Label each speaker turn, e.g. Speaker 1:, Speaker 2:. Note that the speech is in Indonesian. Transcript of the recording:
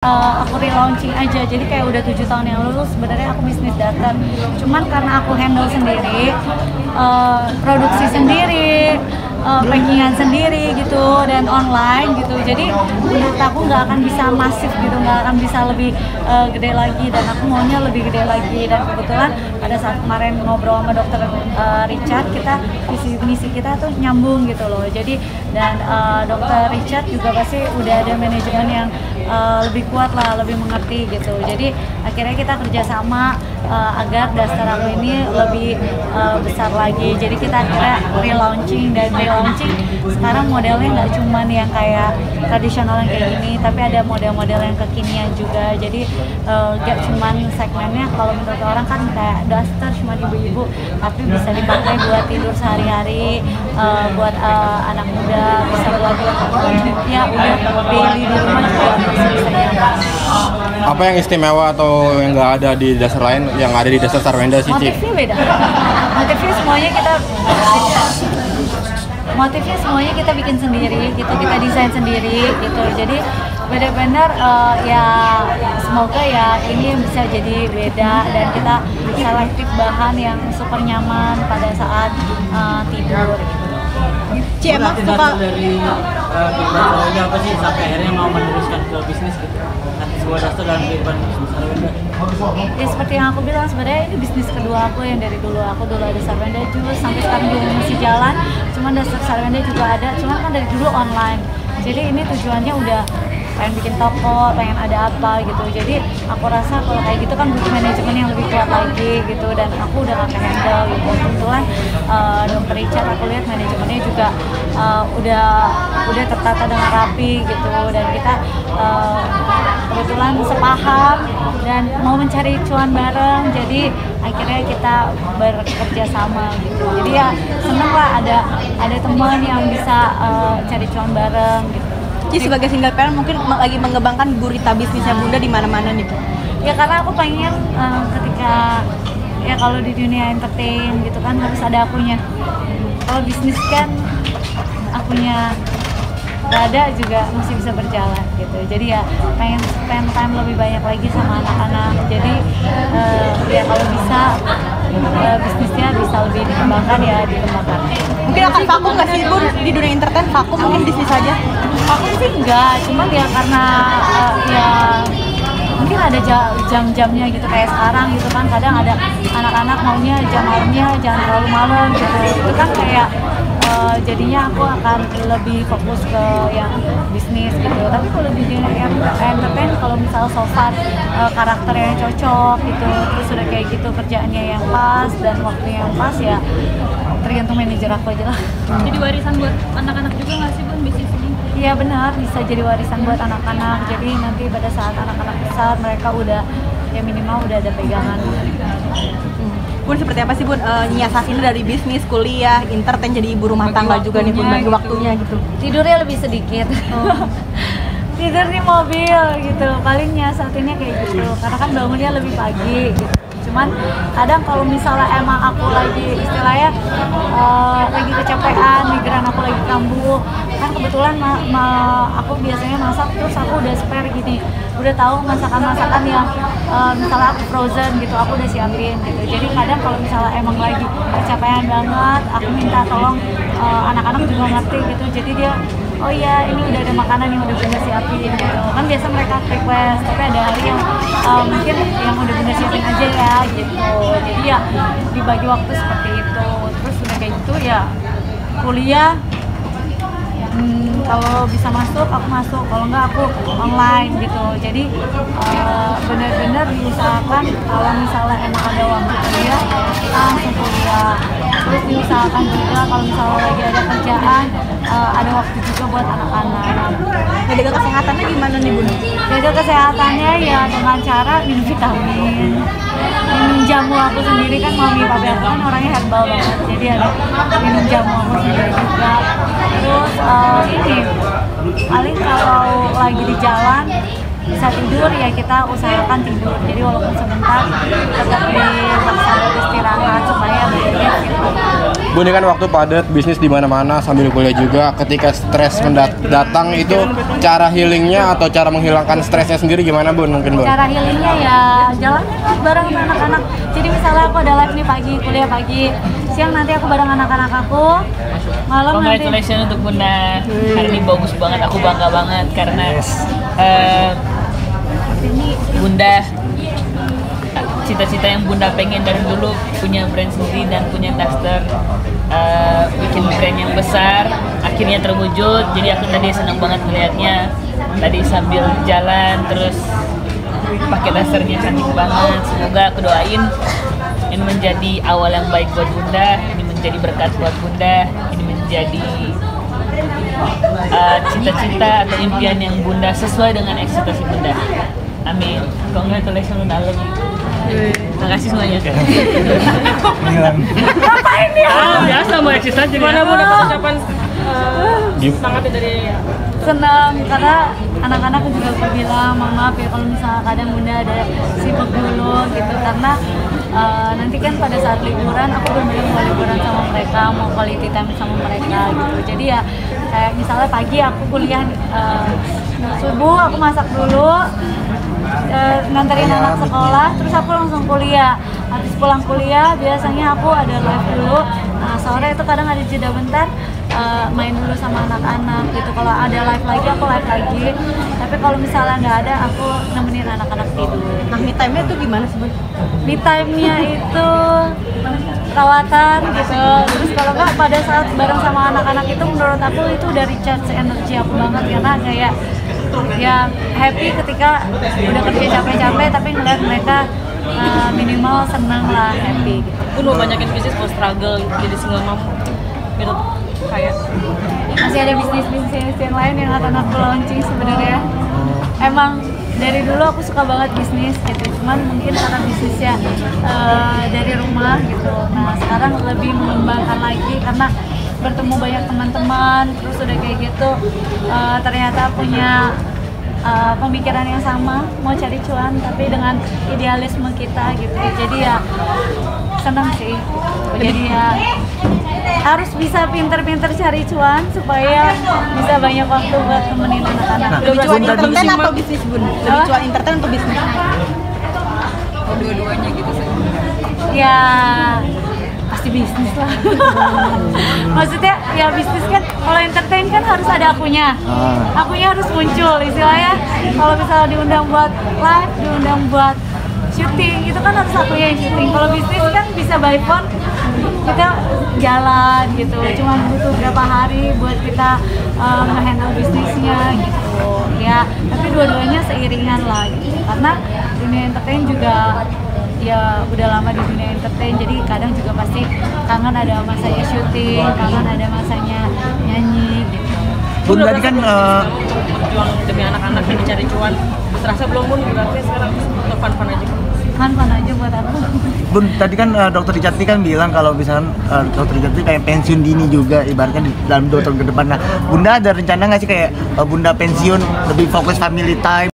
Speaker 1: Aku relaunching aja, jadi kayak udah 7 tahun yang lalu sebenarnya aku bisnis datar, cuman karena aku handle sendiri, produksi sendiri, packingan sendiri gitu, dan online gitu, jadi menurut aku nggak akan bisa masif gitu, nggak akan bisa lebih gede lagi, dan aku maunya lebih gede lagi. Dan kebetulan pada saat kemarin ngobrol sama dokter Richard, kita visi misi kita tuh nyambung gitu loh, jadi dan dokter Richard juga pasti udah ada manajemen yang lebih kuat lah, lebih mengerti gitu. Jadi akhirnya kita kerjasama agar Daster aku ini lebih besar lagi. Jadi kita akhirnya relaunching, dan relaunching sekarang modelnya nggak cuman yang kayak tradisional yang kayak gini, tapi ada model-model yang kekinian juga. Jadi nggak cuman segmennya kalau menurut orang kan kayak Daster cuma ibu-ibu, tapi bisa dipakai buat tidur sehari-hari, buat anak muda, bisa buat ya udah daily di rumah juga bisa ya.
Speaker 2: Apa yang istimewa atau yang nggak ada di Daster lain yang ada di Daster Sarwenda sih, Ci?
Speaker 1: Motifnya beda. Motifnya semuanya kita bikin sendiri gitu, kita desain sendiri gitu. Jadi benar-benar ya semoga ya ini bisa jadi beda, dan kita selektif bahan yang super nyaman pada saat tidur gitu.
Speaker 3: Ci, emang suka dari Sarwenda apa sih sampai akhirnya mau meneruskan ke bisnis gitu? Nanti sebuah Daster dalam kehidupan bisnis Sarwenda.
Speaker 1: Ya seperti yang aku bilang, sebenarnya ini bisnis kedua aku yang dari dulu. Aku dulu ada Sarwenda juga, sampai sekarang juga masih jalan. Cuman Daster Sarwenda juga ada, cuman kan dari dulu online. Jadi ini tujuannya udah pengen bikin toko, pengen ada apa gitu. Jadi aku rasa kalau kayak gitu kan butuh manajemen yang lebih kuat lagi gitu, dan aku udah gak handle gitu. Kebetulan Dr. Richard aku lihat manajemennya juga udah tertata dengan rapi gitu, dan kita kebetulan sepaham dan mau mencari cuan bareng, jadi akhirnya kita bekerja sama gitu. Jadi ya seneng lah ada teman yang bisa cari cuan bareng gitu.
Speaker 4: Jadi sebagai single parent mungkin lagi mengembangkan gurita bisnisnya Bunda di mana-mana nih, Bu?
Speaker 1: Ya karena aku pengen ketika ya kalau di dunia entertain gitu kan harus ada akunya. Kalau bisnis kan akunya nggak ada juga masih bisa berjalan gitu. Jadi ya pengen spend time lebih banyak lagi sama anak-anak. Jadi ya kalau bisa bisnisnya bisa lebih dikembangkan ya dikembangkan.
Speaker 4: Mungkin akan vakum nggak sih, Bun, di dunia entertain? Vakum mungkin bisnis aja?
Speaker 1: Aku sih enggak, cuman ya karena ya mungkin ada jam-jamnya gitu, kayak sekarang gitu kan kadang ada anak-anak maunya jam malamnya jangan terlalu malam gitu. Itu kan kayak jadinya aku akan lebih fokus ke yang bisnis gitu. Tapi kalau di dunia entertain, kalau misal so far karakternya cocok gitu, terus udah kayak gitu kerjaannya yang pas dan waktunya yang pas, ya tergantung manajer aku aja lah.
Speaker 5: Jadi warisan buat anak-anak juga nggak sih, Bun, bisnis ini?
Speaker 1: Iya benar, bisa jadi warisan buat anak-anak. Jadi nanti pada saat anak-anak besar mereka udah ya minimal udah ada pegangan.
Speaker 4: Bun, seperti apa sih, Bun, nyiasatinnya dari bisnis, kuliah, entertain, jadi ibu rumah tangga juga nih, Bun, bagi waktunya gitu?
Speaker 1: Tidurnya lebih sedikit. Tidur di mobil gitu, paling nyiasatinnya kayak gitu, karena kan bangunnya lebih pagi gitu. Cuman kadang kalau misalnya emang aku lagi istilahnya lagi kecapean, migran aku lagi kambuh, kan kebetulan aku biasanya masak, terus aku udah spare gini, udah tahu masakan-masakan yang misalnya aku frozen gitu, aku udah siapin gitu. Jadi kadang kalau misalnya emang lagi kecapean banget, aku minta tolong anak-anak juga ngerti gitu, jadi dia oh iya ini udah ada makanan yang udah Bunda siapin gitu. Kan biasa mereka request, tapi ada hari yang mungkin yang udah Bunda siapin aja ya gitu. Jadi ya dibagi waktu seperti itu. Terus udah kayak gitu ya kuliah, kalau bisa masuk aku masuk, kalau enggak aku online gitu. Jadi benar-benar diusahakan kalau misalnya emang ada waktu kuliah langsung kuliah. Terus diusahakan juga kalau misalnya lagi ada kerjaan ada waktu juga buat anak-anak.
Speaker 4: Jaga kesehatannya gimana nih, Bun?
Speaker 1: Jaga kesehatannya ya dengan cara minum vitamin, minum jamu. Aku sendiri kan mami papi aku kan orangnya herbal banget, jadi ada minum jamu aku sendiri juga. Terus ini paling kalau lagi di jalan bisa tidur ya kita usahakan tidur, jadi walaupun sebentar tetap dipaksa istirahat supaya badannya gitu.
Speaker 2: Bun, ini kan waktu padat, bisnis di mana-mana sambil kuliah juga. Ketika stres datang itu cara healingnya atau cara menghilangkan stresnya sendiri gimana, Bun? Mungkin, Bun?
Speaker 1: Cara healingnya ya jalan bareng sama anak-anak. Jadi misalnya aku ada live nih pagi, kuliah pagi, siang nanti aku bareng anak-anak aku, malam nanti.
Speaker 6: Congratulations untuk Bunda. Hari ini bagus banget, aku bangga banget karena Bunda cita-cita yang Bunda pengen dari dulu, punya brand sendiri dan punya daster, bikin brand yang besar, akhirnya terwujud. Jadi aku tadi senang banget melihatnya, tadi sambil jalan terus pakai dasternya cantik banget. Semoga aku doain ini menjadi awal yang baik buat Bunda, ini menjadi berkat buat Bunda, ini menjadi cita-cita atau impian yang Bunda sesuai dengan ekspektasi Bunda. Amin. Congratulations Bunda, I love you. Terima kasih semuanya.
Speaker 1: Ngapain dia?
Speaker 6: Biasa mau eksis aja.
Speaker 5: Gimana mau dapat ucapan semangatnya dari
Speaker 1: Senang karena anak-anak juga aku bilang, maaf ya kalau misalnya kadang Bunda ada sibuk dulu gitu, karena nanti kan pada saat liburan aku benar-benar mau liburan sama mereka, mau quality time sama mereka gitu. Jadi ya kayak misalnya pagi aku kuliah, subuh aku masak dulu, nganterin anak sekolah, terus aku langsung kuliah. Habis pulang kuliah biasanya aku ada live dulu. Nah sore itu kadang ada jeda bentar, main dulu sama anak-anak gitu. Kalau ada live lagi aku live lagi. Tapi kalau misalnya nggak ada, aku nemenin anak-anak tidur.
Speaker 4: Nah, me time-nya tuh gimana sih, Bun?
Speaker 1: Me time-nya itu perawatan gitu. Terus kalau nggak pada saat bareng sama anak-anak itu menurut aku itu udah recharge energi aku banget, karena kayak ya happy ketika udah kerja capek-capek tapi ngeliat mereka minimal senang lah, happy gitu.
Speaker 5: Bun mau banyakin bisnis, mau struggle jadi single mom gitu kayak
Speaker 1: Masih ada bisnis-bisnis yang lain yang akan aku launching sebenarnya. Emang dari dulu aku suka banget bisnis gitu, cuman mungkin karena bisnisnya dari rumah gitu. Nah sekarang lebih mengembangkan lagi karena bertemu banyak teman-teman, terus udah kayak gitu ternyata punya pemikiran yang sama, mau cari cuan tapi dengan idealisme kita gitu. Jadi ya senang sih. Jadi ya harus bisa pinter-pinter cari cuan supaya bisa banyak waktu buat temenin anak-anak.
Speaker 4: Lebih cuan entertain atau bisnis, Bun? Lebih cuan entertain atau bisnis?
Speaker 5: dua-duanya gitu sih.
Speaker 1: Ya pasti bisnis lah. Maksudnya ya bisnis kan, kalau entertain kan harus ada akunya. Akunya harus muncul istilahnya. Kalau misalnya diundang buat live, diundang buat syuting, itu kan harus akunya yang syuting. Kalau bisnis kan bisa by phone, kita jalan gitu. Cuma butuh berapa hari buat kita nge-handle bisnisnya gitu. Ya, tapi dua-duanya seiringan lah gitu. Karena dunia entertain juga ya udah lama di dunia entertain, jadi kadang juga pasti kangen ada masanya syuting, kangen ada masanya nyanyi gitu.
Speaker 3: Bun tadi kan
Speaker 5: Berjuang demi anak-anak ini cari cuan. Terasa belum, Bun? Berarti sekarang untuk fun-fun aja.
Speaker 1: Fun aja buat aku.
Speaker 3: Bun tadi kan Dokter Rijatni kan bilang kalau misalkan Dokter Rijatni kayak pensiun dini juga ibaratnya dalam 2 tahun ke depan. Nah, Bunda ada rencana nggak sih kayak Bunda pensiun lebih fokus family time?